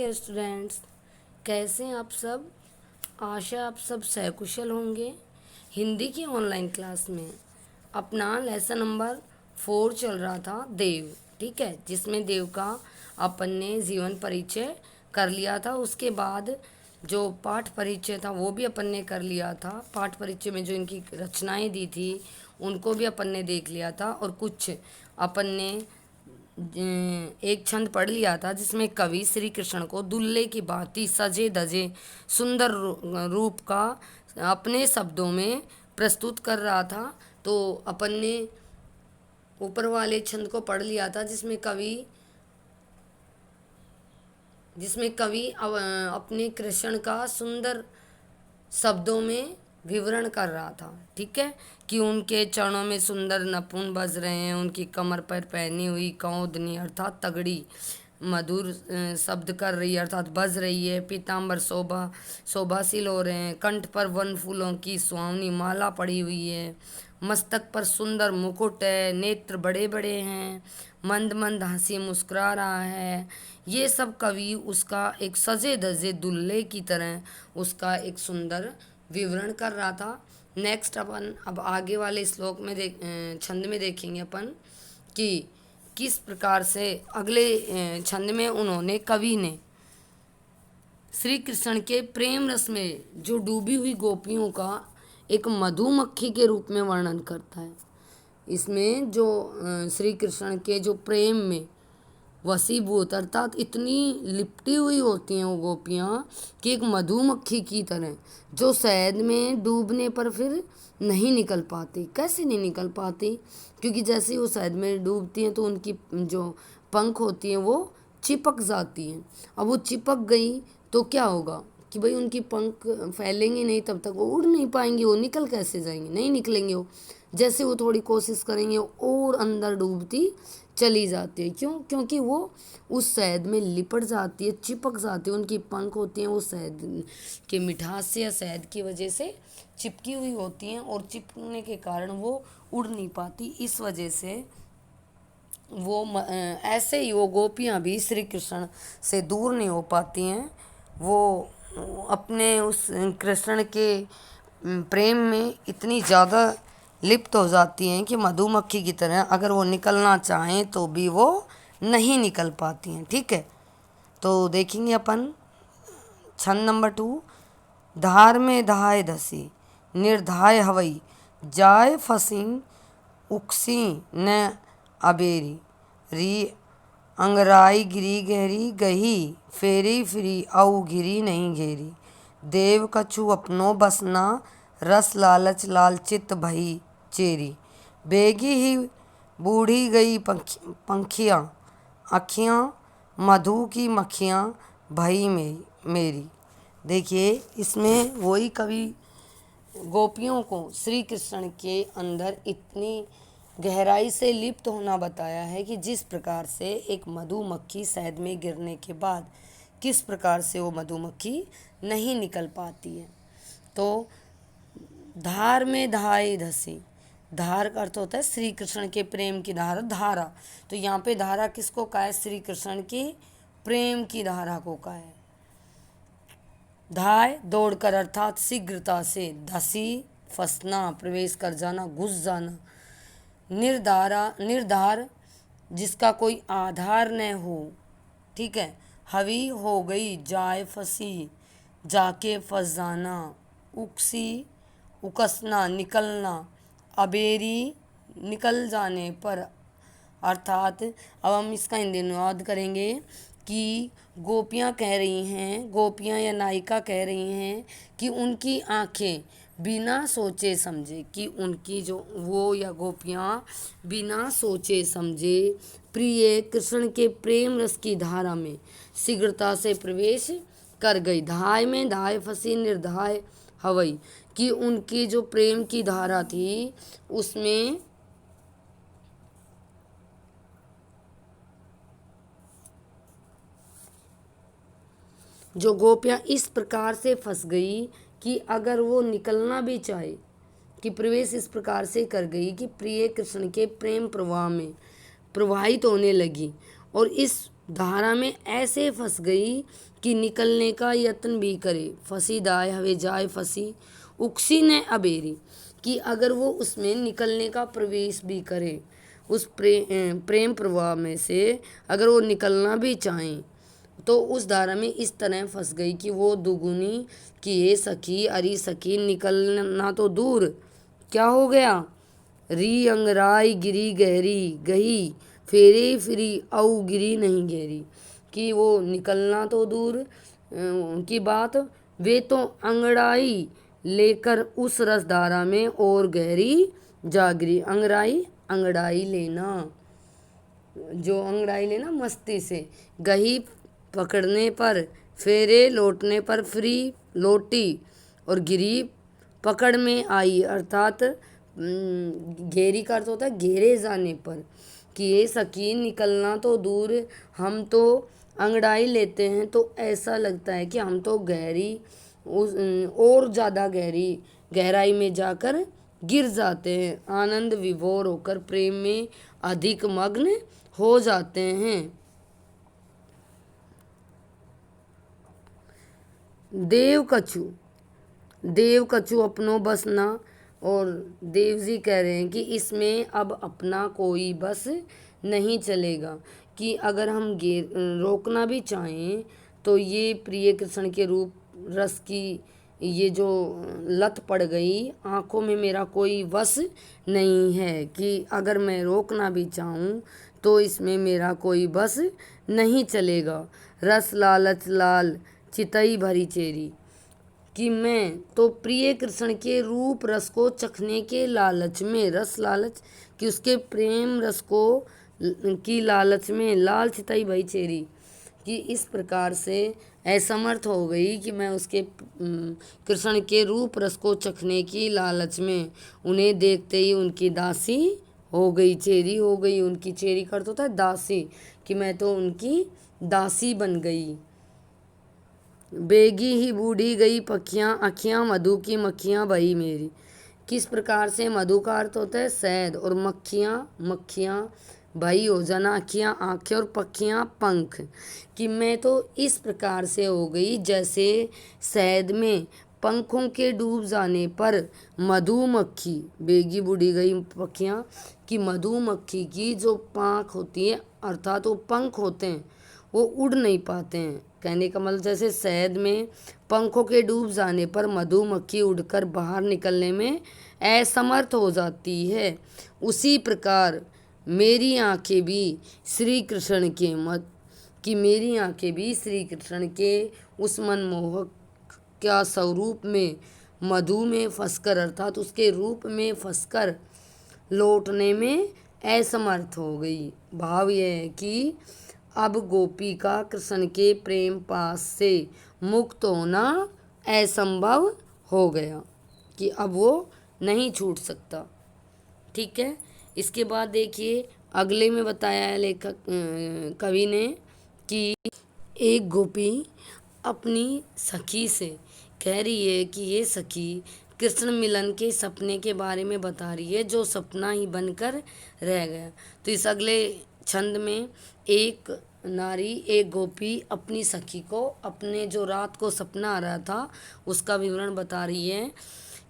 Dear students, कैसे हैं आप सब। आशा आप सब सकुशल होंगे। हिंदी की ऑनलाइन क्लास में अपना लेसन नंबर 4 चल रहा था, देव। ठीक है, जिसमें देव का अपन ने जीवन परिचय कर लिया था। उसके बाद जो पाठ परिचय था वो भी अपन ने कर लिया था। पाठ परिचय में जो इनकी रचनाएं दी थी उनको भी अपन ने देख लिया था। और कुछ अपन ने एक छंद पढ़ लिया था जिसमें कवि श्री कृष्ण को दुल्हे की भांति सजे धजे सुंदर रूप का अपने शब्दों में प्रस्तुत कर रहा था। तो अपन ने ऊपर वाले छंद को पढ़ लिया था जिसमें कवि अपने कृष्ण का सुंदर शब्दों में विवरण कर रहा था। ठीक है, कि उनके चरणों में सुंदर नपुन बज रहे हैं, उनकी कमर पर पहनी हुई कौंदनी अर्थात तगड़ी मधुर शब्द कर रही है अर्थात बज रही है। पीताम्बर शोभाशील हो रहे हैं, कंठ पर वन फूलों की सुहावनी माला पड़ी हुई है, मस्तक पर सुंदर मुकुट है, नेत्र बड़े बड़े हैं, मंद मंद हंसी मुस्कुरा रहा है। ये सब कवि उसका एक सजे धजे दुल्हे की तरह उसका एक सुंदर विवरण कर रहा था। नेक्स्ट अपन अब आगे वाले श्लोक में छंद में देखेंगे अपन कि किस प्रकार से अगले छंद में उन्होंने कवि ने श्री कृष्ण के प्रेम रस में जो डूबी हुई गोपियों का एक मधुमक्खी के रूप में वर्णन करता है। इसमें जो श्री कृष्ण के जो प्रेम में वसीभूत अर्थात इतनी लिपटी हुई होती हैं वो गोपियाँ कि एक मधुमक्खी की तरह जो शहद में डूबने पर फिर नहीं निकल पाती। कैसे नहीं निकल पाती? क्योंकि जैसे ही वो शहद में डूबती हैं तो उनकी जो पंख होती हैं वो चिपक जाती हैं। अब वो चिपक गई तो क्या होगा कि भाई उनकी पंख फैलेंगे नहीं, तब तक वो उड़ नहीं पाएंगे। वो निकल कैसे जाएंगे? नहीं निकलेंगे वो। जैसे वो थोड़ी कोशिश करेंगे और अंदर डूबती चली जाती है। क्यों? क्योंकि वो उस शहद में लिपट जाती है, चिपक जाती है। उनकी पंख होती हैं वो शहद के मिठास से या शहद की वजह से चिपकी हुई होती हैं और चिपकने के कारण वो उड़ नहीं पाती। इस वजह से वो ऐसे ही वो गोपियाँ भी श्री कृष्ण से दूर नहीं हो पाती हैं। वो अपने उस कृष्ण के प्रेम में इतनी ज़्यादा लिप्त हो जाती हैं कि मधुमक्खी की तरह अगर वो निकलना चाहें तो भी वो नहीं निकल पाती हैं। ठीक है, तो देखेंगे अपन छंद नंबर 2। धार में धाय धसी निर्धाय हवई जाय फसी उकसी न अबेरी री अंगराई गिरी गहरी गही फेरी फिरी औ गिरी नहीं घेरी देव कछु अपनो बसना रस लालच लाल चित भई चेरी बेगी ही बूढ़ी गई पंखियाँ अखियाँ मधु की मक्खियाँ भई मेरी। देखिए, इसमें वही कवि गोपियों को श्री कृष्ण के अंदर इतनी गहराई से लिप्त होना बताया है कि जिस प्रकार से एक मधुमक्खी शहद में गिरने के बाद किस प्रकार से वो मधुमक्खी नहीं निकल पाती है। तो धार में धाय धसी, धार का अर्थ होता है श्री कृष्ण के प्रेम की धारा, धारा। तो यहाँ पे धारा किसको कहा है? श्री कृष्ण की प्रेम की धारा को कहा है। धाय दौड़कर अर्थात शीघ्रता से, धसी फंसना प्रवेश कर जाना, घुस जाना। निर्धार जिसका कोई आधार न हो। ठीक है, हवी हो गई जाए फंसी जाके फंस जाना, उकसी उकसना निकलना, अबेरी निकल जाने पर। अर्थात अब हम इसका हिंदी अनुवाद करेंगे कि गोपियाँ कह रही हैं, गोपियाँ या नायिका कह रही हैं कि उनकी आँखें बिना सोचे समझे, कि उनकी जो वो या गोपियाँ बिना सोचे समझे प्रिय कृष्ण के प्रेम रस की धारा में शीघ्रता से प्रवेश कर गई। धाय में धाय फंसी निर्धाय हवई, कि उनकी जो प्रेम की धारा थी उसमें जो गोपियाँ इस प्रकार से फंस गई कि अगर वो निकलना भी चाहे, कि प्रवेश इस प्रकार से कर गई कि प्रिय कृष्ण के प्रेम प्रवाह में प्रवाहित होने लगी। और इस धारा में ऐसे फंस गई कि निकलने का यत्न भी करे। फंसी दाय हवे जाए फंसी, उकसी ने अबेरी, कि अगर वो उसमें निकलने का प्रवेश भी करे, उस प्रेम प्रवाह में से अगर वो निकलना भी चाहें, तो उस धारा में इस तरह फंस गई कि वो दुगुनी कि ये सखी अरी सखी, निकलना तो दूर क्या हो गया, री अंगराई गिरी गहरी गही, फेरे फिरी औ गिरी नहीं गहरी, कि वो निकलना तो दूर की बात, वे तो अंगड़ाई लेकर उस रसधारा में और गहरी जागरी। अंगड़ाई, अंगड़ाई लेना, जो अंगड़ाई लेना मस्ती से, गही पकड़ने पर, फेरे लौटने पर, फ्री लौटी, और गिरी पकड़ में आई, अर्थात घेरी का अर्थ होता है घेरे जाने पर, कि ये सकी निकलना तो दूर, हम तो अंगड़ाई लेते हैं तो ऐसा लगता है कि हम तो गहरी उस और ज़्यादा गहरी गहराई में जाकर गिर जाते हैं, आनंद विभोर होकर प्रेम में अधिक मग्न हो जाते हैं। देव कछु, देव कछु अपनो बस ना, और देव जी कह रहे हैं कि इसमें अब अपना कोई बस नहीं चलेगा, कि अगर हम रोकना भी चाहें तो ये प्रिय कृष्ण के रूप रस की ये जो लत पड़ गई, आंखों में मेरा कोई वश नहीं है, कि अगर मैं रोकना भी चाहूँ तो इसमें मेरा कोई बस नहीं चलेगा। रस लालच लाल चितई भरी चेरी, कि मैं तो प्रिय कृष्ण के रूप रस को चखने के लालच में, रस लालच कि उसके प्रेम रस को की लालच में, लाल चितई भई चेरी, कि इस प्रकार से असमर्थ हो गई कि मैं उसके कृष्ण के रूप रस को चखने की लालच में उन्हें देखते ही उनकी दासी हो गई, चेरी हो गई, उनकी चेरी का अर्थ होता है दासी, कि मैं तो उनकी दासी बन गई। बेगी ही बूढ़ी गई पखियाँ अखियाँ मधु की मक्खियाँ बही मेरी, किस प्रकार से मधु का अर्थ होता है शहद, और मक्खियाँ मक्खियाँ भई हो जाना, अखियाँ आँखें और पखियाँ पंख, कि मैं तो इस प्रकार से हो गई जैसे शहद में पंखों के डूब जाने पर मधुमक्खी, बेगी बूढ़ी गई पखियाँ, कि मधुमक्खी की जो पाँख होती है अर्थात वो पंख होते हैं वो उड़ नहीं पाते हैं। कहने का मतलब जैसे शहद में पंखों के डूब जाने पर मधुमक्खी उड़कर बाहर निकलने में असमर्थ हो जाती है, उसी प्रकार मेरी आंखें भी श्री कृष्ण के मत, कि मेरी आंखें भी श्री कृष्ण के उस मनमोहक क्या स्वरूप में मधु में फंसकर अर्थात उसके रूप में फंसकर लौटने में असमर्थ हो गई। भाव यह है कि अब गोपी का कृष्ण के प्रेम पास से मुक्त होना असंभव हो गया, कि अब वो नहीं छूट सकता। ठीक है, इसके बाद देखिए अगले में बताया है लेखक कवि ने कि एक गोपी अपनी सखी से कह रही है कि ये सखी कृष्ण मिलन के सपने के बारे में बता रही है जो सपना ही बनकर रह गया। तो इस अगले छंद में एक नारी एक गोपी अपनी सखी को अपने जो रात को सपना आ रहा था उसका विवरण बता रही है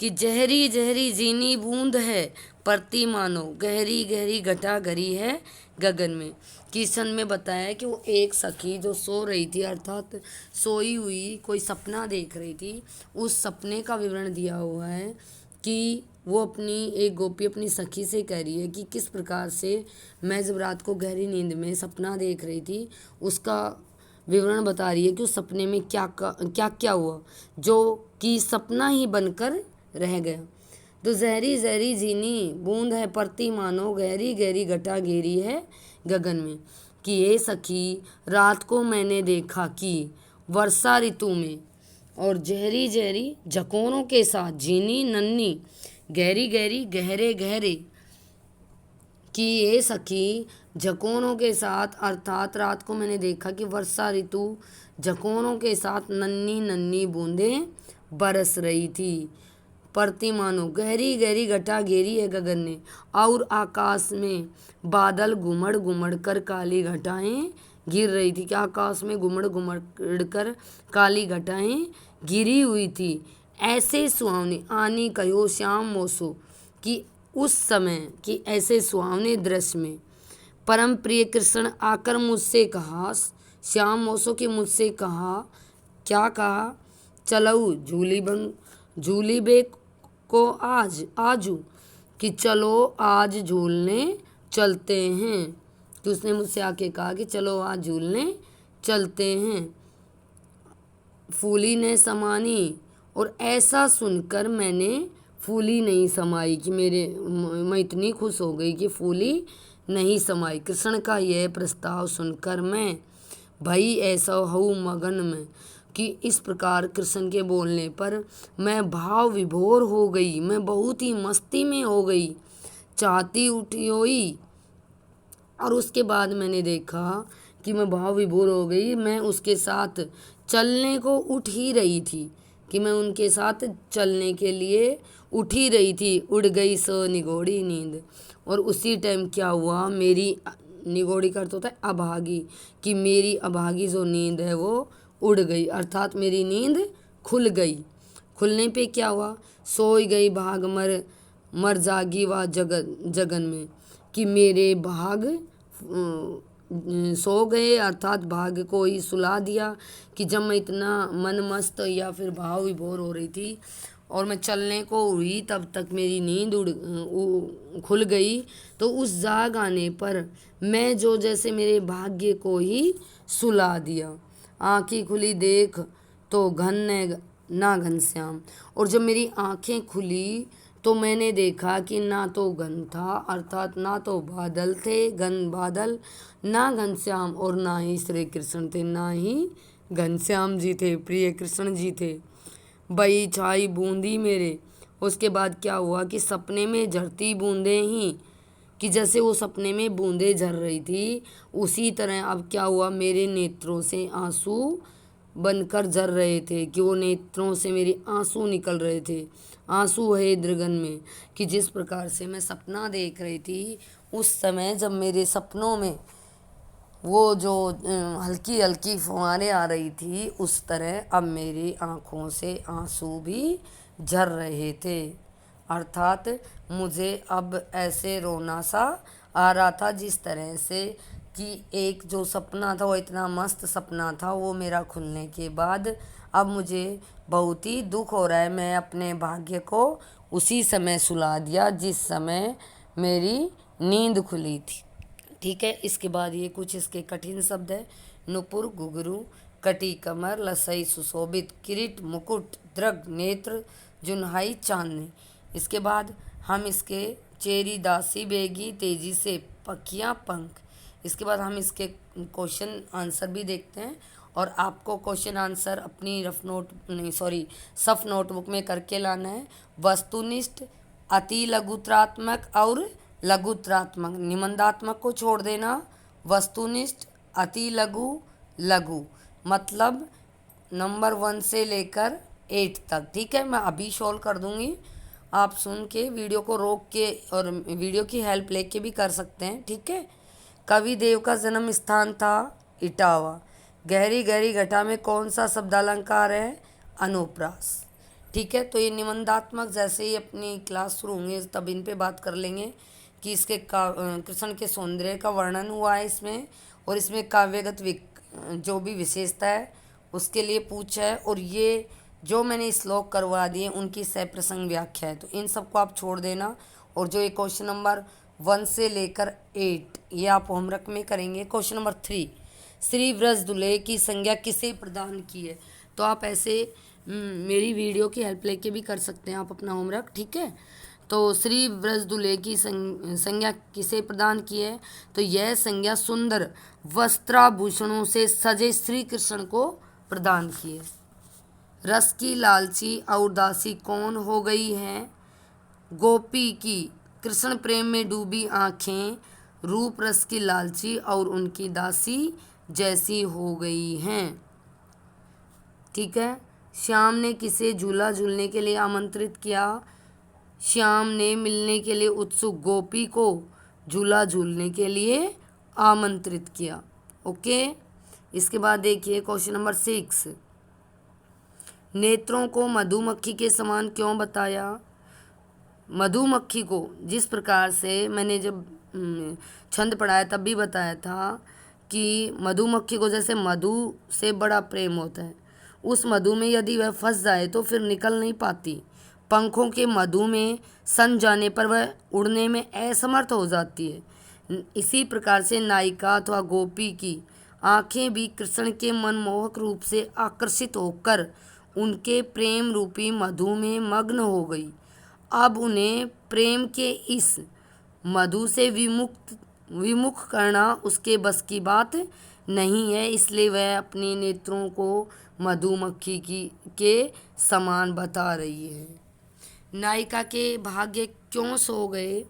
कि जहरी जहरी जीनी बूंद है परती मानो, गहरी गहरी घटा घरी है गगन में। किशन में बताया कि वो एक सखी जो सो रही थी अर्थात सोई हुई कोई सपना देख रही थी, उस सपने का विवरण दिया हुआ है कि वो अपनी एक गोपी अपनी सखी से कह रही है कि किस प्रकार से मैं जब रात को गहरी नींद में सपना देख रही थी उसका विवरण बता रही है कि उस सपने में क्या क्या हुआ जो कि सपना ही बनकर रह गया। तो जहरी जहरी जीनी बूंद है परती मानो, गहरी गहरी घटा घेरी है गगन में, कि ये सखी रात को मैंने देखा कि वर्षा ऋतु में और जहरी जहरी झकोरों के साथ जीनी नन्ही गहरी गहरी गहरे गहरे, कि ये सखी झकोरों के साथ अर्थात रात को मैंने देखा कि वर्षा ऋतु झकोरों के साथ नन्ही नन्ही बूंदें बरस रही थी। प्रतिमानो गहरी गहरी घटा घेरी है गगन ने, और आकाश में बादल घुमड़ घुमड़ कर काली घटाएं गिर रही थी, क्या आकाश में घुमड़ घुमड़ कर काली घटाएं गिरी हुई थी। ऐसे सुहावने आनी कहो श्याम मोसो कि उस समय कि ऐसे सुहावने दृश्य में परम प्रिय कृष्ण आकर मुझसे कहा, श्याम मोसो के मुझसे कहा, क्या कहा, चलऊ झूली बे को आज आजू कि चलो आज झूलने चलते हैं। तो उसने मुझसे आके कहा कि चलो आज झूलने चलते हैं। फूली ने समानी, और ऐसा सुनकर मैंने फूली नहीं समाई कि मैं इतनी खुश हो गई कि फूली नहीं समाई। कृष्ण का यह प्रस्ताव सुनकर मैं भई ऐसा हूँ मगन में कि इस प्रकार कृष्ण के बोलने पर मैं भाव विभोर हो गई, मैं बहुत ही मस्ती में हो गई, चाहती उठी हुई। और उसके बाद मैंने देखा कि मैं भाव विभोर हो गई, मैं उसके साथ चलने को उठ ही रही थी, कि मैं उनके साथ चलने के लिए उठ ही रही थी। उड़ गई सो निगोड़ी नींद, और उसी टाइम क्या हुआ, मेरी निगोड़ी का अर्थ होता है अभागी, कि मेरी अभागी जो नींद है वो उड़ गई, अर्थात मेरी नींद खुल गई। खुलने पे क्या हुआ, सोई गई भाग मर मर जागी व जगन में, कि मेरे भाग सो गए, अर्थात भाग्य को ही सुला दिया। कि जब मैं इतना मन मस्त या फिर भाव विभोर हो रही थी और मैं चलने को हुई, तब तक मेरी नींद खुल गई। तो उस जाग आने पर मैं जो जैसे मेरे भाग्य को ही सुला दिया। आँखें खुली देख तो घन ना घनश्याम, और जब मेरी आँखें खुली तो मैंने देखा कि ना तो घन था, अर्थात ना तो बादल थे, घन बादल, ना घनश्याम, और ना ही श्री कृष्ण थे, ना ही घनश्याम जी थे, प्रिय कृष्ण जी थे। बई छाई बूंदी मेरे। उसके बाद क्या हुआ कि सपने में झरती बूंदें ही, कि जैसे वो सपने में बूंदें झर रही थी, उसी तरह अब क्या हुआ, मेरे नेत्रों से आंसू बनकर झर रहे थे, कि वो नेत्रों से मेरे आंसू निकल रहे थे, आंसू है दृगन में। कि जिस प्रकार से मैं सपना देख रही थी, उस समय जब मेरे सपनों में वो जो हल्की हल्की फुहारें आ रही थी, उस तरह अब मेरी आँखों से आंसू भी झर रहे थे। अर्थात मुझे अब ऐसे रोना सा आ रहा था, जिस तरह से कि एक जो सपना था वो इतना मस्त सपना था, वो मेरा खुलने के बाद अब मुझे बहुत ही दुख हो रहा है। मैं अपने भाग्य को उसी समय सुला दिया जिस समय मेरी नींद खुली थी। ठीक है, इसके बाद ये कुछ इसके कठिन शब्द है। नुपुर घुघरू कटी कमर लसई सुशोभित किरीट मुकुट दृग नेत्र जुन्हाई चांदनी। इसके बाद हम इसके चेरी दासी बेगी तेजी से पखियाँ पंख। इसके बाद हम इसके क्वेश्चन आंसर भी देखते हैं, और आपको क्वेश्चन आंसर अपनी सफ नोटबुक में करके लाना है। वस्तुनिष्ठ, अति लघुत्रात्मक और लघुत्रात्मक, निबंधात्मक को छोड़ देना। वस्तुनिष्ठ, अति लघु, लघु, मतलब नंबर 1 से लेकर 8 तक। ठीक है, मैं अभी सॉल्व कर दूंगी, आप सुन के वीडियो को रोक के और वीडियो की हेल्प लेके भी कर सकते हैं। ठीक है। कवि देव का जन्म स्थान था इटावा। गहरी गहरी घटा में कौन सा शब्दालंकार है, अनुप्रास। ठीक है, तो ये निबंधात्मक जैसे ही अपनी क्लास शुरू होंगे तब इन पे बात कर लेंगे कि इसके कृष्ण के सौंदर्य का वर्णन हुआ है इसमें, और इसमें काव्यगत जो भी विशेषता है उसके लिए पूछा है, और ये जो मैंने श्लोक करवा दिए उनकी सप्रसंग व्याख्या है। तो इन सबको आप छोड़ देना, और जो ये क्वेश्चन नंबर 1 से लेकर 8 ये आप होमवर्क में करेंगे। क्वेश्चन नंबर 3, श्री व्रज दुल्हे की संज्ञा किसे प्रदान की है। तो आप ऐसे मेरी वीडियो की हेल्प लेके भी कर सकते हैं आप अपना होमवर्क। ठीक है, तो श्री व्रज दुल्हे की संज्ञा किसे प्रदान की है, तो यह संज्ञा सुंदर वस्त्राभूषणों से सजे श्री कृष्ण को प्रदान की है। रस की लालची और दासी कौन हो गई है, गोपी की कृष्ण प्रेम में डूबी आँखें रूप रस की लालची और उनकी दासी जैसी हो गई हैं। ठीक है, श्याम ने किसे झूला झूलने के लिए आमंत्रित किया, श्याम ने मिलने के लिए उत्सुक गोपी को झूला झूलने के लिए आमंत्रित किया। ओके। इसके बाद देखिए क्वेश्चन नंबर 6, नेत्रों को मधुमक्खी के समान क्यों बताया। मधुमक्खी को जिस प्रकार से मैंने जब छंद पढ़ाया तब भी बताया था कि मधुमक्खी को जैसे मधु से बड़ा प्रेम होता है, उस मधु में यदि वह फंस जाए तो फिर निकल नहीं पाती। पंखों के मधु में सन जाने पर वह उड़ने में असमर्थ हो जाती है। इसी प्रकार से नायिका अथवा गोपी की आंखें भी कृष्ण के मनमोहक रूप से आकर्षित होकर उनके प्रेम रूपी मधु में मग्न हो गई। अब उन्हें प्रेम के इस मधु से विमुख करना उसके बस की बात नहीं है, इसलिए वह अपने नेत्रों को मधुमक्खी के समान बता रही है। नायिका के भाग्य क्यों सो गए।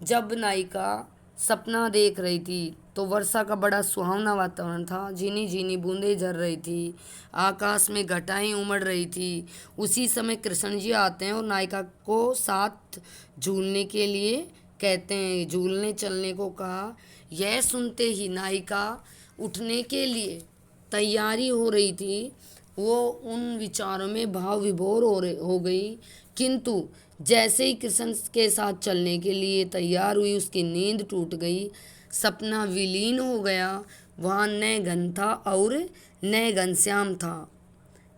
जब नायिका सपना देख रही थी तो वर्षा का बड़ा सुहावना वातावरण था, झीनी झीनी बूंदें झर रही थी, आकाश में घटाएं उमड़ रही थी। उसी समय कृष्ण जी आते हैं और नायिका को साथ झूलने के लिए कहते हैं, झूलने चलने को कहा। यह सुनते ही नायिका उठने के लिए तैयारी हो रही थी। वो उन विचारों में भाव विभोर हो गई, किंतु जैसे ही कृष्ण के साथ चलने के लिए तैयार हुई उसकी नींद टूट गई, सपना विलीन हो गया। वहाँ न घन था और न घनश्याम था।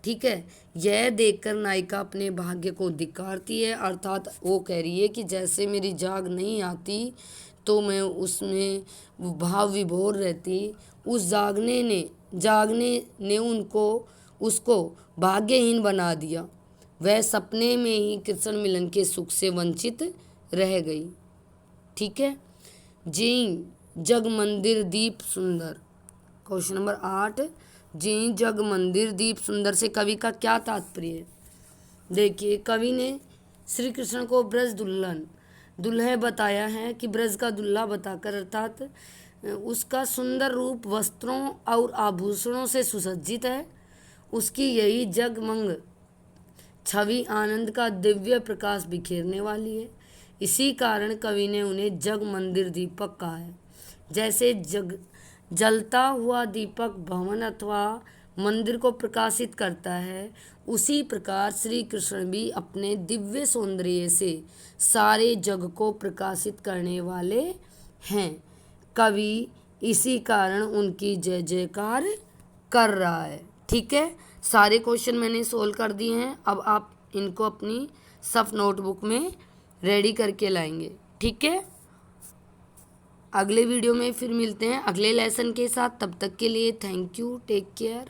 ठीक है, यह देखकर नायिका अपने भाग्य को धिक्कारती है, अर्थात वो कह रही है कि जैसे मेरी जाग नहीं आती तो मैं उसमें भाव विभोर रहती। उस जागने ने उसको भाग्यहीन बना दिया। वह सपने में ही कृष्ण मिलन के सुख से वंचित रह गई। ठीक है जी। जग मंदिर दीप सुंदर, क्वेश्चन नंबर 8, जी जग मंदिर दीप सुंदर से कवि का क्या तात्पर्य है। देखिए, कवि ने श्री कृष्ण को ब्रज दुल्हे बताया है कि ब्रज का दुल्हा बताकर, अर्थात उसका सुंदर रूप वस्त्रों और आभूषणों से सुसज्जित है। उसकी यही जगमंग छवि आनंद का दिव्य प्रकाश बिखेरने वाली है। इसी कारण कवि ने उन्हें जग मंदिर दीपक कहा है। जैसे जलता हुआ दीपक भवन अथवा मंदिर को प्रकाशित करता है, उसी प्रकार श्री कृष्ण भी अपने दिव्य सौंदर्य से सारे जग को प्रकाशित करने वाले हैं। कवि इसी कारण उनकी जय जयकार कर रहा है। ठीक है, सारे क्वेश्चन मैंने सोल्व कर दिए हैं। अब आप इनको अपनी सफ नोटबुक में रेडी करके लाएंगे। ठीक है, अगले वीडियो में फिर मिलते हैं अगले लेसन के साथ। तब तक के लिए थैंक यू, टेक केयर।